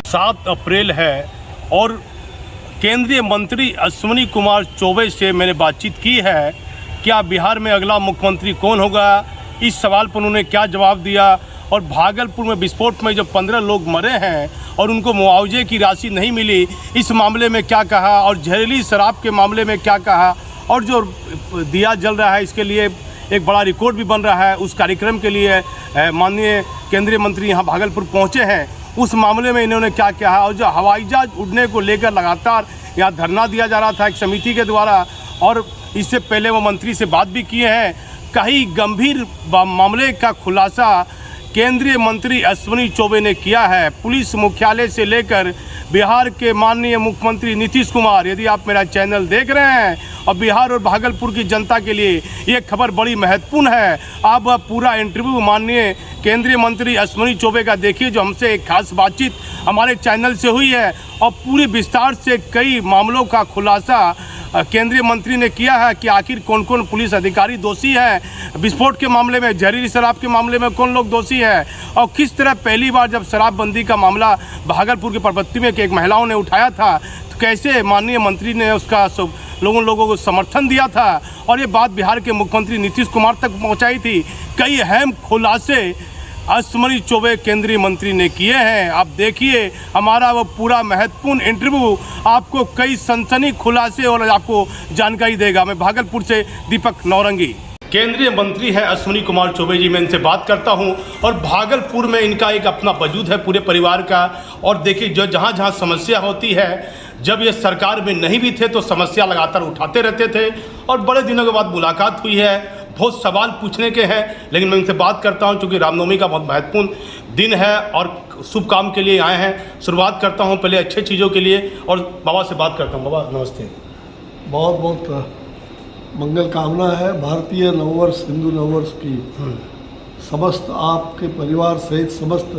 7 अप्रैल है और केंद्रीय मंत्री अश्विनी कुमार चौबे से मैंने बातचीत की है। क्या बिहार में अगला मुख्यमंत्री कौन होगा, इस सवाल पर उन्होंने क्या जवाब दिया। और भागलपुर में विस्फोट में जो 15 लोग मरे हैं और उनको मुआवजे की राशि नहीं मिली, इस मामले में क्या कहा। और जहरीली शराब के मामले में क्या कहा। और जो दिया जल रहा है इसके लिए एक बड़ा रिकॉर्ड भी बन रहा है। उस कार्यक्रम के लिए माननीय केंद्रीय मंत्री यहाँ भागलपुर पहुँचे हैं, उस मामले में इन्होंने क्या कहा। और जो हवाई जहाज उड़ने को लेकर लगातार यहाँ धरना दिया जा रहा था एक समिति के द्वारा, और इससे पहले वो मंत्री से बात भी किए हैं। कई गंभीर मामले का खुलासा केंद्रीय मंत्री अश्विनी चौबे ने किया है। पुलिस मुख्यालय से लेकर बिहार के माननीय मुख्यमंत्री नीतीश कुमार, यदि आप मेरा चैनल देख रहे हैं और बिहार और भागलपुर की जनता के लिए ये खबर बड़ी महत्वपूर्ण है। आप पूरा इंटरव्यू माननीय केंद्रीय मंत्री अश्विनी चौबे का देखिए, जो हमसे एक खास बातचीत हमारे चैनल से हुई है और पूरी विस्तार से कई मामलों का खुलासा केंद्रीय मंत्री ने किया है कि आखिर कौन कौन पुलिस अधिकारी दोषी हैं, विस्फोट के मामले में, जहरीली शराब के मामले में कौन लोग दोषी हैं, और किस तरह पहली बार जब शराबबंदी का मामला भागलपुर के परबत्ती में एक महिलाओं ने उठाया था तो कैसे माननीय मंत्री ने उसका लोगों को समर्थन दिया था और ये बात बिहार के मुख्यमंत्री नीतीश कुमार तक पहुँचाई थी। कई अहम खुलासे अश्विनी चौबे केंद्रीय मंत्री ने किए हैं। आप देखिए हमारा वो पूरा महत्वपूर्ण इंटरव्यू, आपको कई सनसनी खुलासे और आपको जानकारी देगा। मैं भागलपुर से दीपक नौरंगी। केंद्रीय मंत्री है अश्विनी कुमार चौबे जी, मैं इनसे बात करता हूं। और भागलपुर में इनका एक अपना वजूद है पूरे परिवार का। और देखिए जो जहां जहां समस्या होती है, जब ये सरकार में नहीं भी थे तो समस्या लगातार उठाते रहते थे और बड़े दिनों के बाद मुलाकात हुई है। बहुत सवाल पूछने के हैं, लेकिन मैं इनसे बात करता हूं क्योंकि रामनवमी का बहुत महत्वपूर्ण दिन है और शुभ काम के लिए आए हैं। शुरुआत करता हूं पहले अच्छे चीज़ों के लिए और बाबा से बात करता हूं। बाबा नमस्ते। बहुत बहुत मंगल कामना है भारतीय नववर्ष, हिंदू नववर्ष की समस्त आपके परिवार सहित समस्त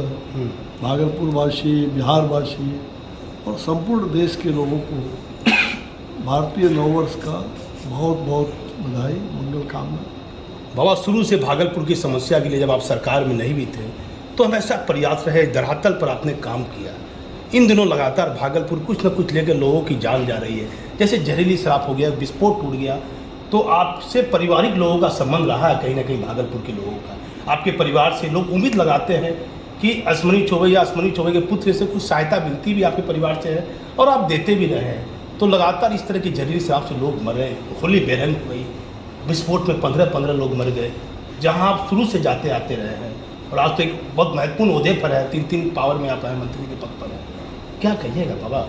भागलपुर वासी, बिहार वासी और संपूर्ण देश के लोगों को भारतीय नववर्ष का बहुत बहुत बधाई, मंगल कामना। बाबा शुरू से भागलपुर की समस्या के लिए जब आप सरकार में नहीं भी थे तो हमेशा प्रयास रहे, धरातल पर आपने काम किया। इन दिनों लगातार भागलपुर कुछ न कुछ लेकर लोगों की जान जा रही है, जैसे जहरीली शराब हो गया, विस्फोट टूट गया। तो आपसे पारिवारिक लोगों का संबंध रहा है कहीं ना कहीं भागलपुर के लोगों का। आपके परिवार से लोग उम्मीद लगाते हैं कि अश्विनी चौबे या अश्विनी चौबे के पुत्र से कुछ सहायता मिलती भी आपके परिवार से है और आप देते भी रहे हैं। तो लगातार इस तरह की जहरीली शराब से लोग मरे, होली बेरंग हुई, विस्फोट में 15 लोग मर गए, जहां आप शुरू से जाते आते रहे हैं और आज तो एक बहुत महत्वपूर्ण ओहदे पर है, 3 पावर में आप आए, मंत्री के पद पर है। क्या कहिएगा बाबा?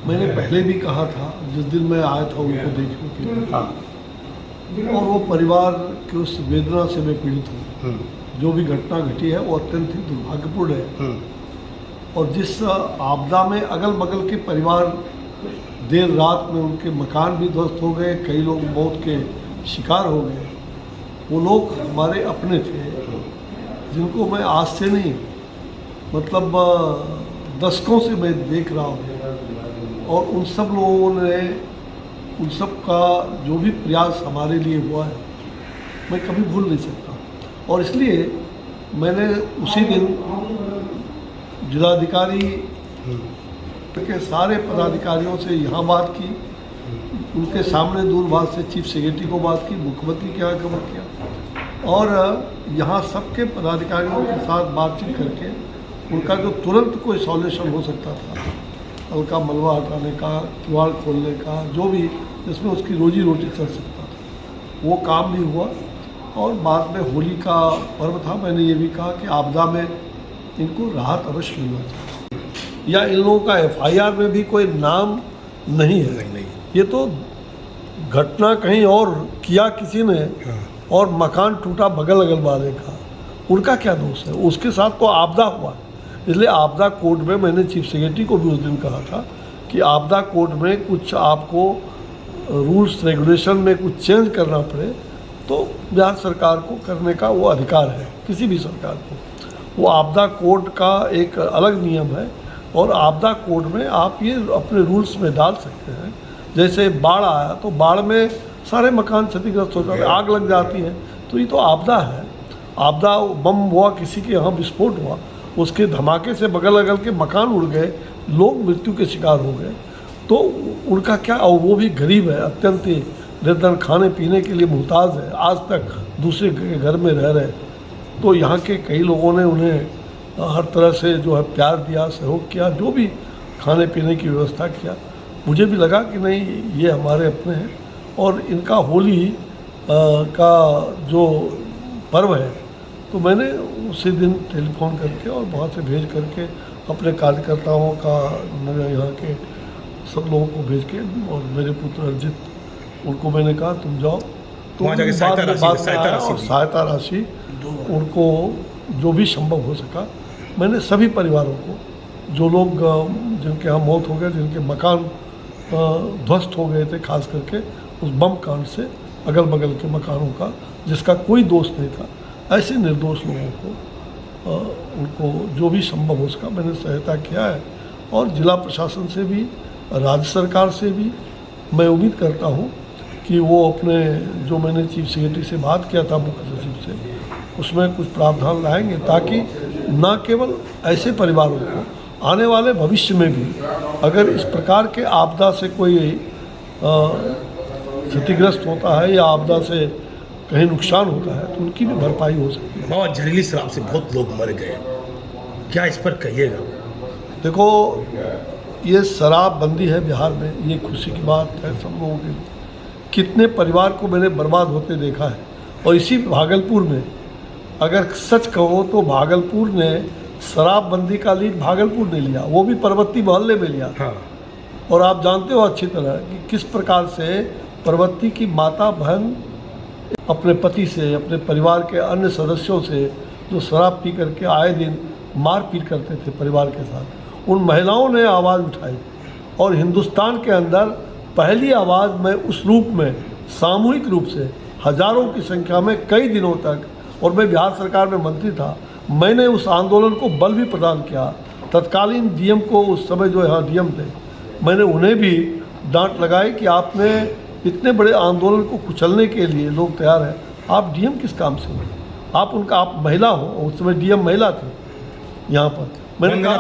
मैंने पहले भी कहा था जिस दिन मैं आया था उनको देखने के लिए, हाँ, और वो परिवार की उस वेदना से मैं पीड़ित हूँ। जो भी घटना घटी है वो अत्यंत ही दुर्भाग्यपूर्ण है। और जिस आपदा में अगल बगल के परिवार देर रात में उनके मकान भी ध्वस्त हो गए, कई लोग मौत के शिकार हो गए, वो लोग हमारे अपने थे जिनको मैं आज से नहीं मतलब दशकों से मैं देख रहा हूँ। और उन सब लोगों ने, उन सब का जो भी प्रयास हमारे लिए हुआ है मैं कभी भूल नहीं सकता। और इसलिए मैंने उसी दिन जिलाधिकारी के सारे पदाधिकारियों से यहाँ बात की, उनके सामने दूरभाष से चीफ सेक्रेटरी को बात की, मुख्यमंत्री के यहाँ खबर किया और यहाँ सबके पदाधिकारियों के साथ बातचीत करके उनका जो तुरंत कोई सॉल्यूशन हो सकता था, हल्का मलबा हटाने का, किवाड़ खोलने का, जो भी जिसमें उसकी रोजी रोटी चल सकता था, वो काम भी हुआ। और बाद में होली का पर्व था, मैंने ये भी कहा कि आपदा में इनको राहत अवश्य मिलना चाहिए। या इन लोगों का FIR में भी कोई नाम नहीं है, नहीं। ये तो घटना कहीं और किया किसी ने और मकान टूटा बगल अगल वाले का, उनका क्या दोष है? उसके साथ तो आपदा हुआ। इसलिए आपदा कोड में मैंने चीफ सेक्रेटरी को भी उस दिन कहा था कि आपदा कोड में कुछ आपको रूल्स रेगुलेशन में कुछ चेंज करना पड़े तो बिहार सरकार को करने का वो अधिकार है, किसी भी सरकार को। वो आपदा कोड का एक अलग नियम है और आपदा कोड में आप ये अपने रूल्स में डाल सकते हैं। जैसे बाढ़ आया तो बाढ़ में सारे मकान क्षतिग्रस्त हो जाते हैं, आग लग जाती है, तो ये तो आपदा है। आपदा, बम हुआ, किसी के यहाँ विस्फोट हुआ, उसके धमाके से बगल अगल के मकान उड़ गए, लोग मृत्यु के शिकार हो गए, तो उनका क्या, और वो भी गरीब है, अत्यंत ही निर्धन, खाने पीने के लिए मुहताज है, आज तक दूसरे के घर में रह रहे। तो यहाँ के कई लोगों ने उन्हें हर तरह से जो है प्यार दिया, सहयोग किया, जो भी खाने पीने की व्यवस्था किया। मुझे भी लगा कि नहीं, ये हमारे अपने हैं और इनका होली का जो पर्व है, तो मैंने उसी दिन टेलीफोन करके और वहाँ से भेज करके अपने कार्यकर्ताओं का, यहाँ के सब लोगों को भेज के, और मेरे पुत्र अर्जित, उनको मैंने कहा तुम जाओ, तो वहाँ जाके सहायता राशि उनको जो भी संभव हो सका। मैंने सभी परिवारों को, जो लोग जिनके यहाँ मौत हो गए, जिनके मकान ध्वस्त हो गए थे, खास करके उस बम कांड से अगल बगल के मकानों का, जिसका कोई दोष नहीं था, ऐसे निर्दोष लोगों को उनको जो भी संभव हो सका मैंने सहायता किया है। और जिला प्रशासन से भी, राज्य सरकार से भी मैं उम्मीद करता हूँ कि वो अपने, जो मैंने चीफ सेक्रेटरी से बात किया था, मुख्य सचिव से, उसमें कुछ प्रावधान लाएंगे, ताकि न केवल ऐसे परिवारों को, आने वाले भविष्य में भी अगर इस प्रकार के आपदा से कोई क्षतिग्रस्त होता है या आपदा से कहीं नुकसान होता है, तो उनकी भी भरपाई हो सकती है। बाबा, जहरीली शराब से बहुत लोग मर गए, क्या इस पर कहिएगा? देखो, ये शराबबंदी है बिहार में, ये खुशी की बात है सब लोगों के लिए। कितने परिवार को मैंने बर्बाद होते देखा है। और इसी भागलपुर में, अगर सच कहो तो भागलपुर ने शराबबंदी का लीड भागलपुर ने लिया, वो भी परबत्ती मोहल्ले में लिया। हाँ। और आप जानते हो अच्छी तरह कि किस प्रकार से परबत्ती की माता बहन अपने पति से, अपने परिवार के अन्य सदस्यों से, जो शराब पी करके आए दिन मारपीट करते थे परिवार के साथ, उन महिलाओं ने आवाज़ उठाई। और हिंदुस्तान के अंदर पहली आवाज़ में उस रूप में, सामूहिक रूप से, हजारों की संख्या में कई दिनों तक, और मैं बिहार सरकार में मंत्री था, मैंने उस आंदोलन को बल भी प्रदान किया। तत्कालीन डीएम को, उस समय जो यहाँ डीएम थे, मैंने उन्हें भी डांट लगाई कि आपने इतने बड़े आंदोलन को कुचलने के लिए लोग तैयार हैं, आप डीएम किस काम से हो? आप उनका, आप महिला हो, उस समय डीएम महिला थी यहाँ पर। मैंने कहा,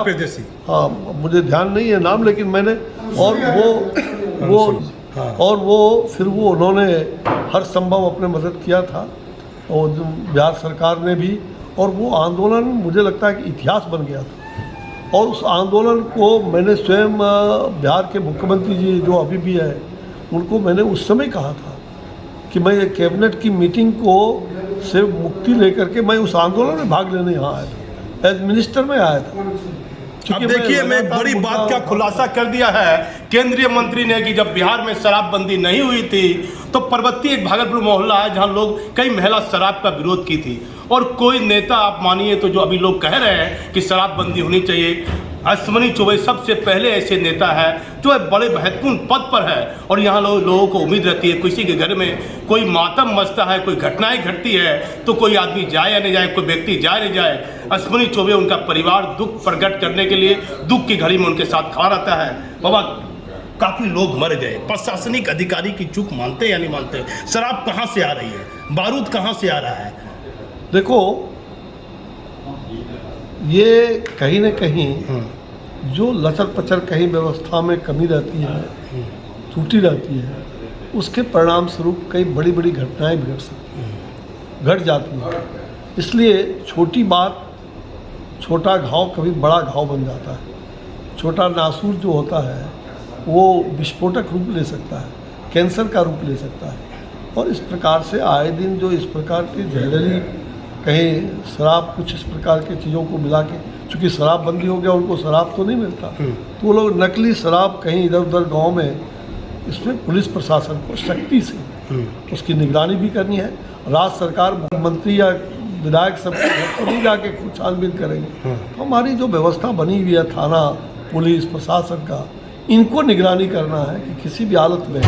हाँ, मुझे ध्यान नहीं है नाम, लेकिन मैंने, और वो फिर वो उन्होंने हर संभव अपने मदद किया था, और बिहार सरकार ने भी। और वो आंदोलन मुझे लगता है कि इतिहास बन गया था। और उस आंदोलन को मैंने स्वयं बिहार के मुख्यमंत्री जी जो अभी भी है, उनको मैंने उस समय कहा था कि मैं ये कैबिनेट की मीटिंग को से मुक्ति लेकर के मैं उस आंदोलन में भाग लेने यहाँ आया था, एज मिनिस्टर में आया था। अब देखिए, मैं बड़ी बात का खुलासा कर दिया है केंद्रीय मंत्री ने कि जब बिहार में शराबबंदी नहीं हुई थी तो परबत्ती एक भागलपुर मोहल्ला है जहां लोग, कई महिला शराब का विरोध की थी। और कोई नेता, आप मानिए तो, जो अभी लोग कह रहे हैं कि शराबबंदी होनी चाहिए, अश्विनी चौबे सबसे पहले ऐसे नेता है जो बड़े महत्वपूर्ण पद पर है। और यहाँ लोगों को उम्मीद रहती है, किसी के घर में कोई मातम मचता है, कोई घटनाएं घटती है, तो कोई आदमी जाए या नहीं जाए, कोई व्यक्ति जाए नहीं जाए, अश्विनी चौबे, उनका परिवार दुख प्रकट करने के लिए दुख की घड़ी में उनके साथ खड़ा रहता है। बाबा, काफ़ी लोग मर गए, प्रशासनिक अधिकारी की चूक मानते या नहीं मानते? शराब कहाँ से आ रही है, बारूद कहाँ से आ रहा है? देखो, ये कहीं न कहीं जो लचर पचर कहीं व्यवस्था में कमी रहती है, त्रुटि रहती है, उसके परिणाम स्वरूप कई बड़ी बड़ी घटनाएं भी घट जाती हैं। इसलिए छोटी बात, छोटा घाव कभी बड़ा घाव बन जाता है। छोटा नासूर जो होता है वो विस्फोटक रूप ले सकता है, कैंसर का रूप ले सकता है। और इस प्रकार से आए दिन जो इस प्रकार की जहरीली, कहीं शराब, कुछ इस प्रकार की चीज़ों को मिला के, चूँकि शराबबंदी हो गया, उनको शराब तो नहीं मिलता, तो वो लोग नकली शराब कहीं इधर उधर गांव में, इसमें पुलिस प्रशासन को सख्ती से उसकी निगरानी भी करनी है। राज्य सरकार, मंत्री या विधायक सब तो नहीं जाके कुछ छानबीन करेंगे। तो हमारी जो व्यवस्था बनी हुई है, थाना, पुलिस प्रशासन का, इनको निगरानी करना है कि किसी भी हालत में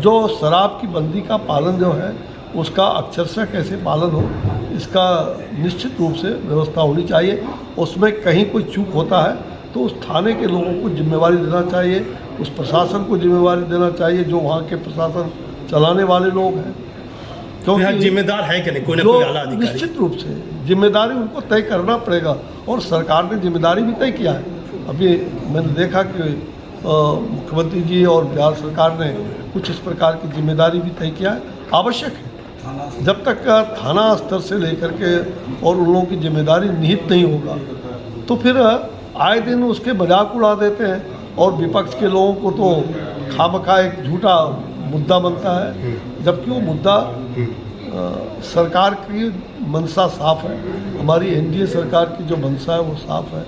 जो शराब की बंदी का पालन जो है उसका अक्षरशः कैसे पालन हो, इसका निश्चित रूप से व्यवस्था होनी चाहिए। उसमें कहीं कोई चूक होता है तो उस थाने के लोगों को जिम्मेवारी देना चाहिए, उस प्रशासन को जिम्मेवारी देना चाहिए, जो वहाँ के प्रशासन चलाने वाले लोग हैं, क्योंकि जिम्मेदार है कि नहीं, कोई ना कोई आला अधिकारी। निश्चित रूप से जिम्मेदारी उनको तय करना पड़ेगा। और सरकार ने जिम्मेदारी भी तय किया है। अभी मैंने देखा कि मुख्यमंत्री जी और बिहार सरकार ने कुछ इस प्रकार की जिम्मेदारी भी तय किया है। आवश्यक है, जब तक थाना स्तर से लेकर के और उन लोगों की जिम्मेदारी निहित नहीं होगा तो फिर आए दिन उसके मजाक उड़ा देते हैं और विपक्ष के लोगों को तो खामखा एक झूठा मुद्दा बनता है, जबकि वो मुद्दा सरकार की मंशा साफ है। हमारी एनडीए सरकार की जो मंशा है वो साफ है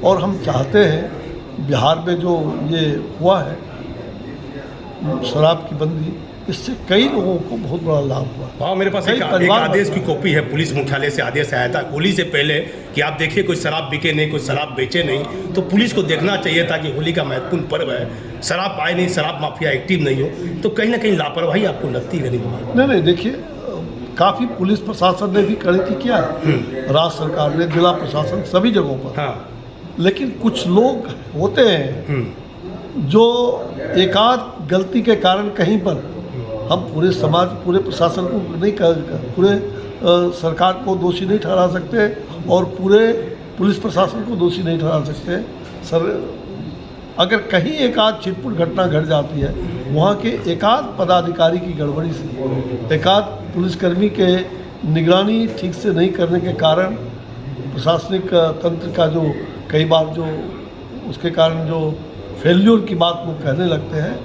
और हम चाहते हैं बिहार में जो ये हुआ है शराब की बंदी, इससे कई लोगों को बहुत बड़ा लाभ हुआ। हाँ, मेरे पास एक आदेश की कॉपी है, पुलिस मुख्यालय से आदेश आया था होली से पहले कि आप देखिए कोई शराब बिके नहीं, कोई शराब बेचे नहीं। तो पुलिस को देखना चाहिए था कि होली का महत्वपूर्ण पर्व है, शराब पाए नहीं, शराब माफिया एक्टिव नहीं हो, तो कहीं ना कहीं लापरवाही आपको लगती है? नहीं, देखिए काफ़ी पुलिस प्रशासन ने भी कड़की किया है, राज्य सरकार ने, जिला प्रशासन, सभी जगहों पर। हाँ, लेकिन कुछ लोग होते हैं जो एकाध गलती के कारण कहीं पर, हम पूरे समाज, पूरे प्रशासन को नहीं पूरे सरकार को दोषी नहीं ठहरा सकते और पूरे पुलिस प्रशासन को दोषी नहीं ठहरा सकते। सर, अगर कहीं एकाध छिटपुट घटना घट जाती है, वहाँ के एकाध पदाधिकारी की गड़बड़ी से, एकाध पुलिसकर्मी के निगरानी ठीक से नहीं करने के कारण, प्रशासनिक तंत्र का जो कई बार जो उसके कारण जो फेल्योर की बात वो कहने लगते हैं,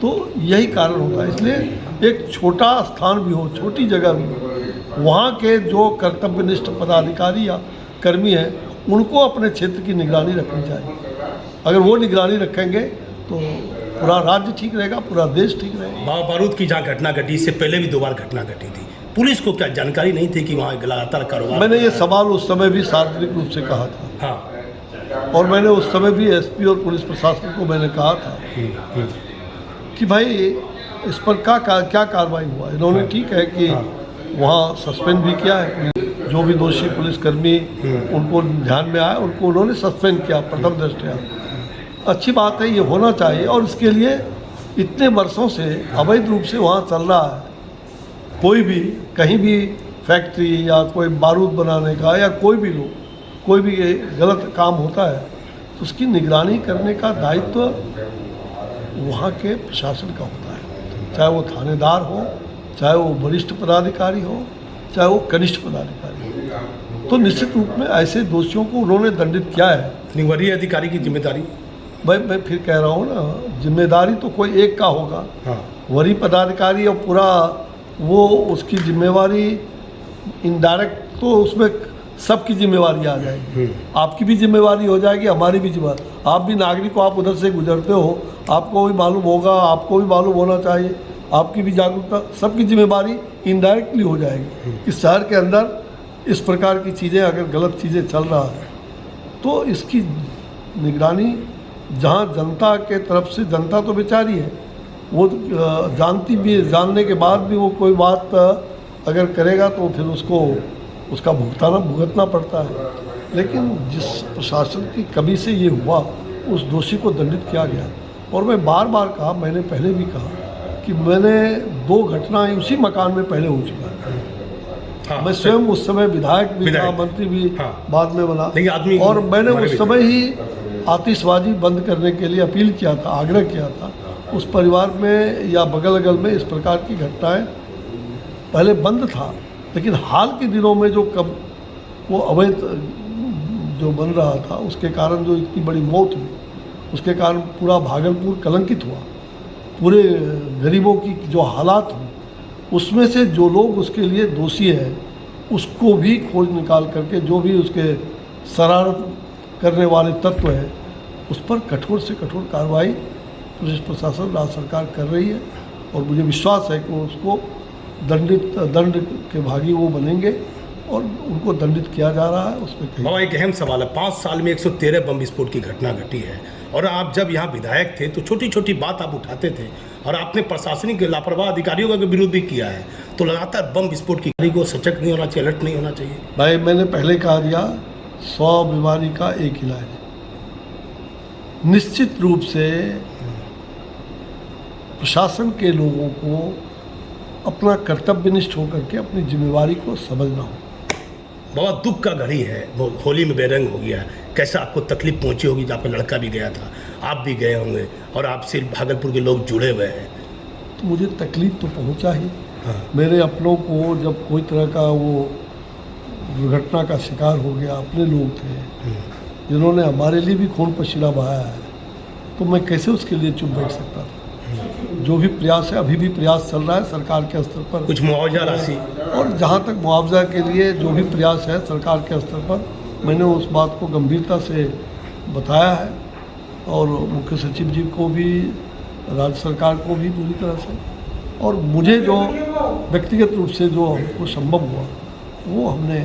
तो यही कारण होता है। इसलिए एक छोटा स्थान भी हो, छोटी जगह भी हो, वहाँ के जो कर्तव्यनिष्ठ पदाधिकारी या कर्मी हैं उनको अपने क्षेत्र की निगरानी रखनी चाहिए। अगर वो निगरानी रखेंगे तो पूरा राज्य ठीक रहेगा, पूरा देश ठीक रहेगा। बारूद की जहाँ घटना घटी, इससे पहले भी 2 बार घटना घटी थी, पुलिस को क्या जानकारी नहीं थी कि वहाँ लगातार कारोबार? मैंने ये सवाल उस समय भी सार्वजनिक रूप से कहा था। हाँ, और मैंने उस समय भी एसपी और पुलिस प्रशासन को मैंने कहा था कि भाई इस पर क्या कार्रवाई हुआ। इन्होंने ठीक है कि वहाँ सस्पेंड भी किया है, जो भी दोषी पुलिसकर्मी उनको ध्यान में आया उनको उन्होंने सस्पेंड किया प्रथम दृष्टया। अच्छी बात है, ये होना चाहिए। और इसके लिए इतने वर्षों से अवैध रूप से वहाँ चल रहा है, कोई भी कहीं भी फैक्ट्री या कोई बारूद बनाने का या कोई भी लोग कोई भी गलत काम होता है तो उसकी निगरानी करने का दायित्व वहाँ के प्रशासन का होता है, चाहे वो थानेदार हो, चाहे वो वरिष्ठ पदाधिकारी हो, चाहे वो कनिष्ठ पदाधिकारी हो। तो निश्चित रूप में ऐसे दोषियों को उन्होंने दंडित किया है। वरीय अधिकारी की जिम्मेदारी, मैं फिर कह रहा हूँ ना, जिम्मेदारी तो कोई एक का होगा। हाँ, वरीय पदाधिकारी और पूरा वो उसकी जिम्मेवारी इनडायरेक्ट, तो उसमें सबकी जिम्मेवारी आ जाएगी। आपकी भी जिम्मेवारी हो जाएगी, हमारी भी जिम्मेवारी। आप भी नागरिक हो, आप उधर से गुजरते हो, आपको भी मालूम होगा, आपको भी मालूम होना चाहिए, आपकी भी जागरूकता, सबकी जिम्मेवारी इनडायरेक्टली हो जाएगी कि शहर के अंदर इस प्रकार की चीज़ें, अगर गलत चीज़ें चल रहा है तो इसकी निगरानी जहाँ जनता के तरफ से, जनता तो बेचारी है, वो जानती भी, जानने के बाद भी वो कोई बात अगर करेगा तो फिर उसको उसका भुगतना पड़ता है। लेकिन जिस प्रशासन की कमी से ये हुआ, उस दोषी को दंडित किया गया। और मैं बार बार कहा, मैंने पहले भी कहा कि मैंने 2 घटनाएं उसी मकान में पहले हो चुका है। हाँ, मैं स्वयं उस समय विधायक भी था, मंत्री भी बाद में बना, और मैंने उस समय ही आतिशबाजी बंद करने के लिए अपील किया था, आग्रह किया था। उस परिवार में या बगल अगल में इस प्रकार की घटनाएं पहले बंद था, लेकिन हाल के दिनों में जो कब वो अवैध जो बन रहा था, उसके कारण जो इतनी बड़ी मौत हुई, उसके कारण पूरा भागलपुर कलंकित हुआ, पूरे गरीबों की जो हालात हुई, उसमें से जो लोग उसके लिए दोषी हैं उसको भी खोज निकाल करके, जो भी उसके शरारत करने वाले तत्व हैं, उस पर कठोर से कठोर कार्रवाई पुलिस प्रशासन, राज्य सरकार कर रही है। और मुझे विश्वास है कि उसको दंड के भागी वो बनेंगे और उनको दंडित किया जा रहा है। उसमें बाबा, एक अहम सवाल है, 5 साल में 113 बम विस्फोट की घटना घटी है, और आप जब यहाँ विधायक थे तो छोटी छोटी बात आप उठाते थे, और आपने प्रशासनिक लापरवाह अधिकारियों का विरोध भी किया है। तो लगातार बम विस्फोट की घटना को सचेत नहीं होना चाहिए, अलर्ट नहीं होना चाहिए? भाई, मैंने पहले कहा दिया, 100 बीमारी का एक इलाज। निश्चित रूप से प्रशासन के लोगों को अपना कर्तव्यनिष्ठ होकर के अपनी जिम्मेवारी को समझना हो। बाबा दुख का घड़ी है, वो होली में बेरंग हो गया, कैसा आपको तकलीफ पहुंची होगी? जहाँ पर लड़का भी गया था, आप भी गए होंगे और आपसे भागलपुर के लोग जुड़े हुए हैं। तो मुझे तकलीफ तो पहुंचा ही। हाँ। मेरे अपनों को जब कोई तरह का वो दुर्घटना का शिकार हो गया, अपने लोग थे जिन्होंने हमारे लिए भी खून पसीना बहाया है, तो मैं कैसे उसके लिए चुप बैठ सकता था? जो भी प्रयास है, अभी भी प्रयास चल रहा है सरकार के स्तर पर, कुछ मुआवजा राशि और जहाँ तक मुआवजा के लिए जो भी प्रयास है सरकार के स्तर पर, मैंने उस बात को गंभीरता से बताया है और मुख्य सचिव जी को भी, राज्य सरकार को भी पूरी तरह से, और मुझे जो व्यक्तिगत रूप से जो हमको संभव हुआ वो हमने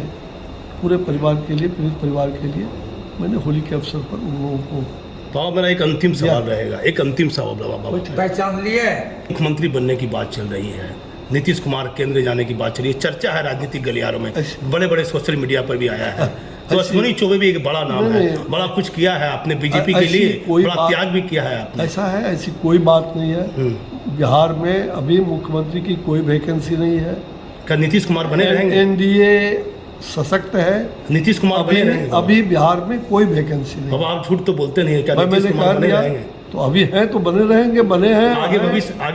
पूरे परिवार के लिए, पीड़ित परिवार के लिए मैंने होली के अवसर पर उन लोगों को। तो मेरा एक अंतिम सवाल रहेगा, एक अंतिम सवाल बाबा, पहचान लिए मुख्यमंत्री बनने की बात चल रही है, नीतीश कुमार केंद्र जाने की बात चल रही है, चर्चा है राजनीतिक गलियारों में, बड़े बड़े सोशल मीडिया पर भी आया है। तो अश्विनी चौबे भी एक बड़ा नाम है, बड़ा कुछ किया है आपने बीजेपी के लिए, बड़ा त्याग भी किया है आपने। ऐसा है, ऐसी कोई बात नहीं है। बिहार में अभी मुख्यमंत्री की कोई वैकेंसी नहीं है। क्या नीतीश कुमार बने रहेंगे? एनडीए सशक्त है, नीतीश कुमार बने रहेंगे? अभी बिहार में कोई वैकेंसी नहीं। बाबा आप झूठ तो बोलते नहीं है, क्या नीतीश मैंने कुमार कह बने दिया, रहेंगे? तो अभी हैं तो बने रहेंगे, बने हैं आगे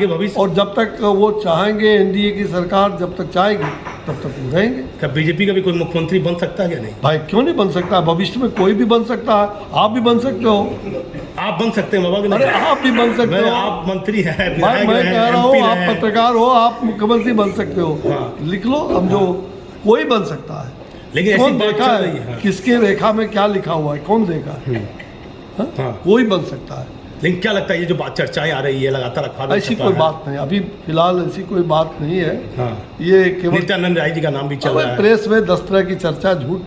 भविष्य और जब तक वो चाहेंगे, एनडीए की सरकार जब तक चाहेगी तब तक वो रहेंगे। क्या बीजेपी का भी कोई मुख्यमंत्री बन सकता है या नहीं? भाई क्यों नहीं बन सकता? भविष्य में कोई भी बन सकता है, आप भी बन सकते हो। आप बन सकते हैं बाबा कि अरे नहीं? आप भी बन सकते हो। आप मंत्री हैं, भाई विधायक मैं हैं, कह रहा MP हूँ, आप हैं। पत्रकार हो, आप मुख्यमंत्री बन सकते हो। हाँ। लिख लो, हम जो कोई बन सकता है। लेकिन ऐसी कौन बात देखा चल है रही है। किसके रेखा में क्या लिखा हुआ है? कौन देखा है? हाँ? हाँ। कोई बन सकता है। लेकिन क्या लगता है ये जो बात चर्चाएं आ रही है लगातार अखबार ऐसी कोई बात नहीं, अभी फिलहाल ऐसी कोई बात नहीं है। हाँ। ये केवल नित्यानंद राय जी का नाम भी चल रहा है। प्रेस में 10 तरह की चर्चा, झूठ।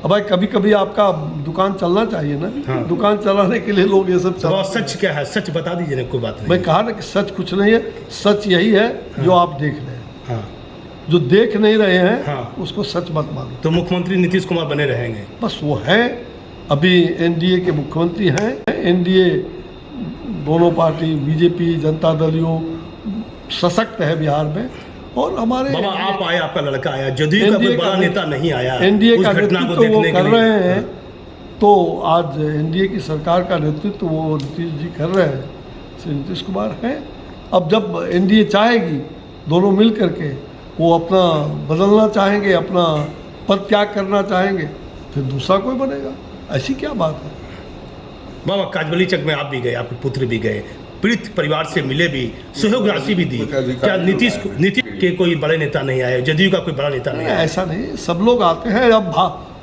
अब भाई कभी कभी आपका दुकान चलना चाहिए ना। हाँ। दुकान चलाने के लिए लोग ये सब तो सच क्या है? सच बता दीजिए ना, कोई बात नहीं। मैं कहा ना कि सच कुछ नहीं है, सच यही है जो आप देख रहे हैं। हाँ। जो देख नहीं रहे हैं हाँ। उसको सच मत मानो। तो मुख्यमंत्री नीतीश कुमार बने रहेंगे? बस वो है, अभी एनडीए के मुख्यमंत्री हैं। एनडीए दोनों party, BJP, Janata Dal you सशक्त है बिहार में। और हमारे बाबा आप आए, आपका लड़का आया, जदयू का कोई बड़ा नेता नहीं आया एनडीए उस का घटना को नेतृत्व वो देखने के कर लिए। रहे हैं। तो आज एनडीए की सरकार का नेतृत्व वो नीतीश जी कर रहे हैं, श्री नीतीश कुमार हैं। अब जब एनडीए चाहेगी, दोनों मिल करके वो अपना बदलना चाहेंगे, अपना पद त्याग करना चाहेंगे, फिर दूसरा कोई बनेगा। ऐसी क्या बात है? बाबा काजबली चक में आप भी गए, आपके पुत्र भी गए, पीड़ित परिवार से मिले भी, सहयोग राशि भी दी। क्या नीतीश के कोई बड़े नेता नहीं आए? जदयू का कोई बड़ा नेता नहीं आया? ऐसा नहीं, सब लोग आते हैं। अब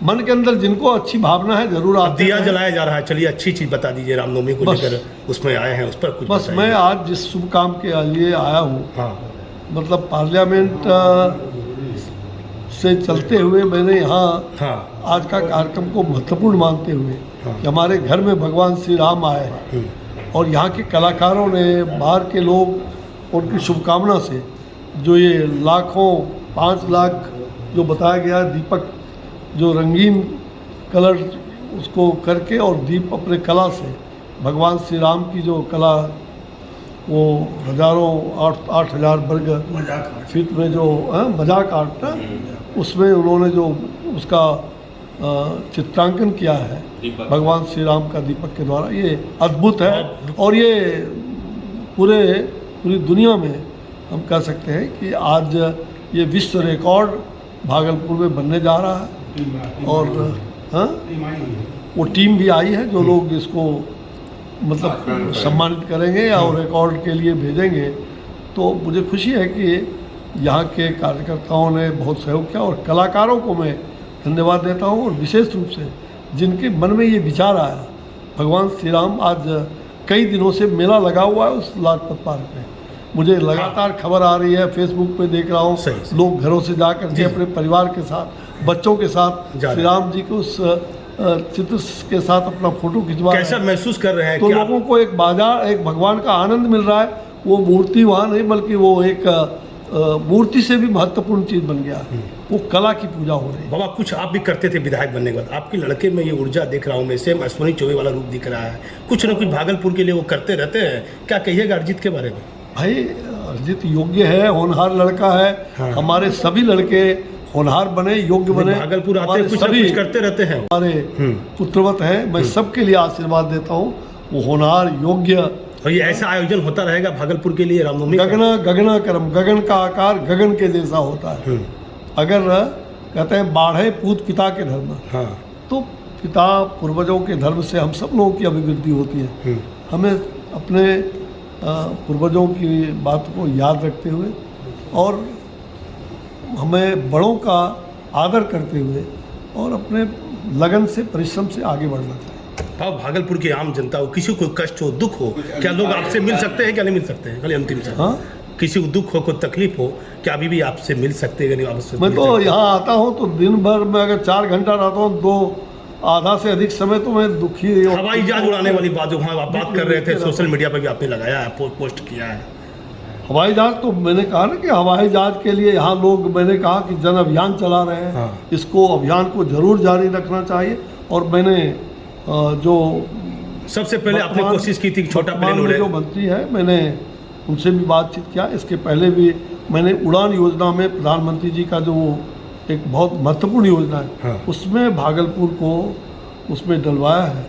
मन के अंदर जिनको अच्छी भावना है जरूर आते दिया हैं। जलाया जा रहा है, चलिए अच्छी चीज बता दीजिए। रामनवमी को बस। लेकर उसमें आए हैं, उस पर कुछ बस बताइए। मैं आज जिस शुभ काम के लिए आया हूँ, हाँ। मतलब पार्लियामेंट से चलते हुए मैंने यहाँ हाँ। आज का कार्यक्रम को महत्वपूर्ण मानते हुए हाँ। कि हमारे घर में भगवान श्री राम आए और यहाँ के कलाकारों ने, बाहर के लोग, उनकी शुभकामना से जो ये लाखों 5 लाख जो बताया गया, दीपक जो रंगीन कलर उसको करके और दीप अपने कला से भगवान श्री राम की जो कला, वो हजारों 8,000 वर्ग फीट में जो मजाक आर्ट ना, उसमें उन्होंने जो उसका चित्रांकन किया है भगवान श्री राम का दीपक के द्वारा, ये अद्भुत है। और ये पूरी दुनिया में हम कह सकते हैं कि आज ये विश्व रिकॉर्ड भागलपुर में बनने जा रहा है। और हाँ, वो टीम भी आई है जो लोग इसको मतलब सम्मानित करेंगे और रिकॉर्ड के लिए भेजेंगे। तो मुझे खुशी है कि यहाँ के कार्यकर्ताओं ने बहुत सहयोग किया और कलाकारों को मैं धन्यवाद देता हूँ। और विशेष रूप से जिनके मन में ये विचार आया, भगवान श्री राम, आज कई दिनों से मेला लगा हुआ है उस लाजपत पार्क में। मुझे लगातार खबर आ रही है, फेसबुक पे देख रहा हूँ, लोग घरों से जा कर के अपने परिवार के साथ, बच्चों के साथ श्री राम जी के उस चित्र के साथ अपना फोटो खिंचवा, कैसा महसूस कर रहे हैं? तो लोगों को एक बाजार, एक भगवान का आनंद मिल रहा है। वो मूर्ति वहाँ नहीं, बल्कि वो एक मूर्ति से भी महत्वपूर्ण चीज़ बन गया, वो कला की पूजा हो रही है। बाबा कुछ आप भी करते थे विधायक बनने के बाद, आपके लड़के में ये ऊर्जा देख रहा हूँ मैं, सेम अश्विनी चौबे वाला रूप दिख रहा है। कुछ ना कुछ भागलपुर के लिए वो करते रहते हैं, क्या कहिएगा अरिजीत के बारे में? भाई अरिजीत योग्य है, होनहार लड़का है। हाँ। हमारे सभी लड़के होनहार बने, योग्य बने। भागलपुर आते हमारे कुछ ना सभी कुछ करते रहते हैं। हमारे पुत्रवत हैं, मैं सबके लिए आशीर्वाद देता हूँ। वो होनहार, योग्य, और ये ऐसा आयोजन होता रहेगा भागलपुर के लिए रामनवमी का? गगना करम, गगन का आकार गगन के जैसा होता है। अगर कहते हैं बाढ़े पूत पिता के धर्म, हाँ, तो पिता पूर्वजों के धर्म से हम सब लोगों की अभिवृद्धि होती है। हमें अपने पूर्वजों की बात को याद रखते हुए और हमें बड़ों का आदर करते हुए और अपने लगन से, परिश्रम से आगे बढ़ना चाहिए। अब भागलपुर की आम जनता को किसी को कष्ट हो, दुख हो, क्या लोग आपसे मिल सकते हैं, क्या नहीं मिल सकते हैं? खाली अंतिम सवाल। हाँ, किसी को दुख हो, कोई तकलीफ हो, क्या अभी भी आपसे मिल सकते हैं? आपसे मैं तो यहाँ आता हूँ तो दिन भर में अगर 4 घंटा रहता हूँ, 2 आधा से अधिक समय तो मैं दुखी। हवाई जहाज उड़ाने वाली बात जो वहाँ आप बात कर रहे थे, सोशल मीडिया पर भी आपने लगाया है, पोस्ट किया है। हवाई जहाज तो मैंने कहा ना कि हवाई जहाज के लिए यहाँ लोग, मैंने कहा कि जन अभियान चला रहे हैं। हाँ। इसको अभियान को जरूर जारी रखना चाहिए। और मैंने जो सबसे पहले आपने कोशिश की थी छोटा प्लेन उड़े, जो मंत्री है, मैंने उनसे भी बातचीत किया। इसके पहले भी मैंने उड़ान योजना में प्रधानमंत्री जी का जो एक बहुत महत्वपूर्ण योजना है, हाँ, उसमें भागलपुर को उसमें डलवाया है।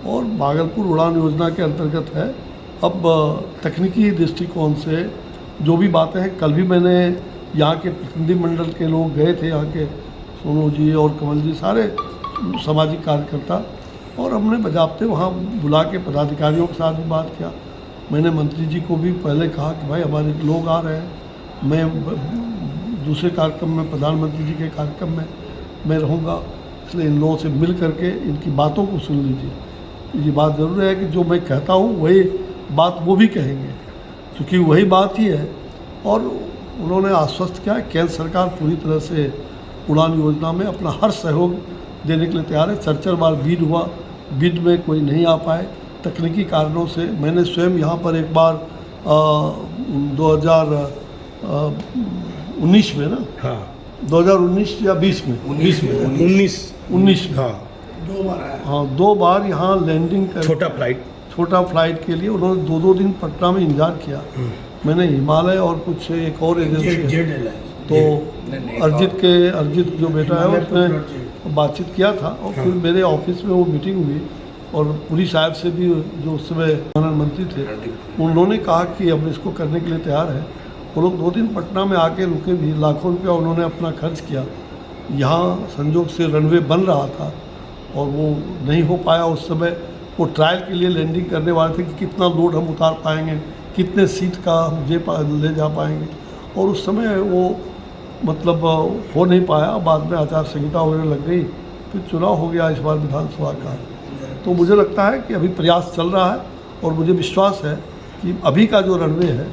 और भागलपुर उड़ान योजना के अंतर्गत है। अब तकनीकी दृष्टिकोण से जो भी बातें हैं, कल भी मैंने यहाँ के प्रतिनिधिमंडल के लोग गए थे, यहाँ के सोनू जी और कमल जी, सारे सामाजिक कार्यकर्ता, और हमने बजाबते वहाँ बुला के पदाधिकारियों के साथ भी बात किया। मैंने मंत्री जी को भी पहले कहा कि भाई हमारे लोग आ रहे हैं, मैं दूसरे कार्यक्रम में, प्रधानमंत्री जी के कार्यक्रम में मैं रहूँगा, इसलिए इन लोगों से मिल करके इनकी बातों को सुन लीजिए। ये बात ज़रूर है कि जो मैं कहता हूँ वही बात वो भी कहेंगे, क्योंकि वही बात ही है। और उन्होंने आश्वस्त किया, केंद्र सरकार पूरी तरह से उड़ान योजना में अपना हर सहयोग देने के लिए तैयार है। 4 बार बीड हुआ, बीड में कोई नहीं आ पाए तकनीकी कारणों से। मैंने स्वयं यहाँ पर एक बार 2019 में ना, हाँ, 2019 या 20 में, 19 में, हाँ, 2 बार आया। हाँ, 2 बार यहाँ लैंडिंग कर, छोटा फ्लाइट के लिए उन्होंने 2-2 दिन पटना में इंतजार किया। मैंने हिमालय और कुछ एक और एजेंसी है, तो अर्जित जो बेटा है उसने बातचीत किया था। और फिर मेरे ऑफिस में वो मीटिंग हुई और पुरी साहब से भी, जो उस समय प्रधानमंत्री थे, उन्होंने कहा कि अब इसको करने के लिए तैयार है। वो लोग 2 दिन पटना में आके रुके भी, लाखों रुपया उन्होंने अपना खर्च किया। यहाँ संजोग से रनवे बन रहा था और वो नहीं हो पाया उस समय। वो ट्रायल के लिए लैंडिंग करने वाले थे कि कितना लोड हम उतार पाएंगे, कितने सीट का हम ले जा पाएंगे, और उस समय वो मतलब हो नहीं पाया। बाद में आचार संहिता वगैरह लग गई, फिर चुनाव हो गया इस बार विधानसभा का। तो मुझे लगता है कि अभी प्रयास चल रहा है और मुझे विश्वास है कि अभी का जो रनवे है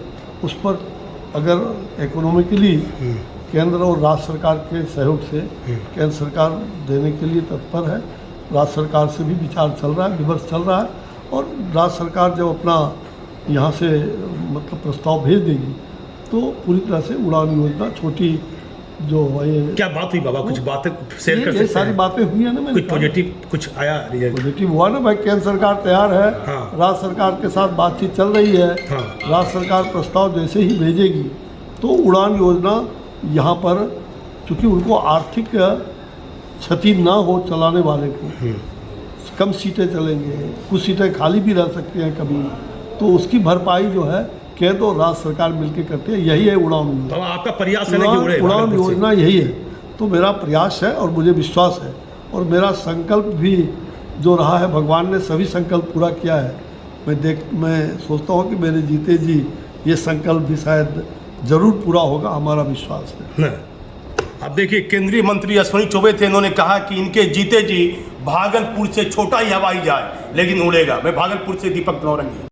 उस पर अगर इकोनॉमिकली केंद्र और राज्य सरकार के सहयोग से केंद्र सरकार देने के लिए तत्पर है। राज्य सरकार से भी विचार चल रहा है, विमर्श चल रहा है, और राज्य सरकार जब अपना यहाँ से मतलब प्रस्ताव भेज देगी तो पूरी तरह से उड़ान योजना छोटी जो ये क्या बात हुई बाबा, कुछ बातें शेयर कर सकते हैं? सारी बातें हुई है ना, कुछ पॉजिटिव कुछ आया रिजल्ट? पॉजिटिव हुआ ना भाई, केंद्र सरकार तैयार है। हाँ। राज्य सरकार के साथ बातचीत चल रही है। हाँ। राज्य सरकार प्रस्ताव जैसे ही भेजेगी तो उड़ान योजना यहाँ पर, चूँकि उनको आर्थिक क्षति ना हो चलाने वाले को, कम सीटें चलेंगे, कुछ सीटें खाली भी रह सकती हैं कभी, तो उसकी भरपाई जो है केंद्र और राज्य सरकार मिलकर करती है। यही है उड़ान योजना। तो आपका प्रयास है ना कि उड़े उड़ान योजना यही है। तो मेरा प्रयास है और मुझे विश्वास है, और मेरा संकल्प भी जो रहा है, भगवान ने सभी संकल्प पूरा किया है। मैं सोचता हूँ कि मेरे जीते जी ये संकल्प भी शायद जरूर पूरा होगा, हमारा विश्वास है। अब देखिए, केंद्रीय मंत्री अश्विनी चौबे थे, इन्होंने कहा कि इनके जीते जी भागलपुर से छोटा ही हवाई जहाज लेकिन उड़ेगा। मैं भागलपुर से दीपक नौरंगी।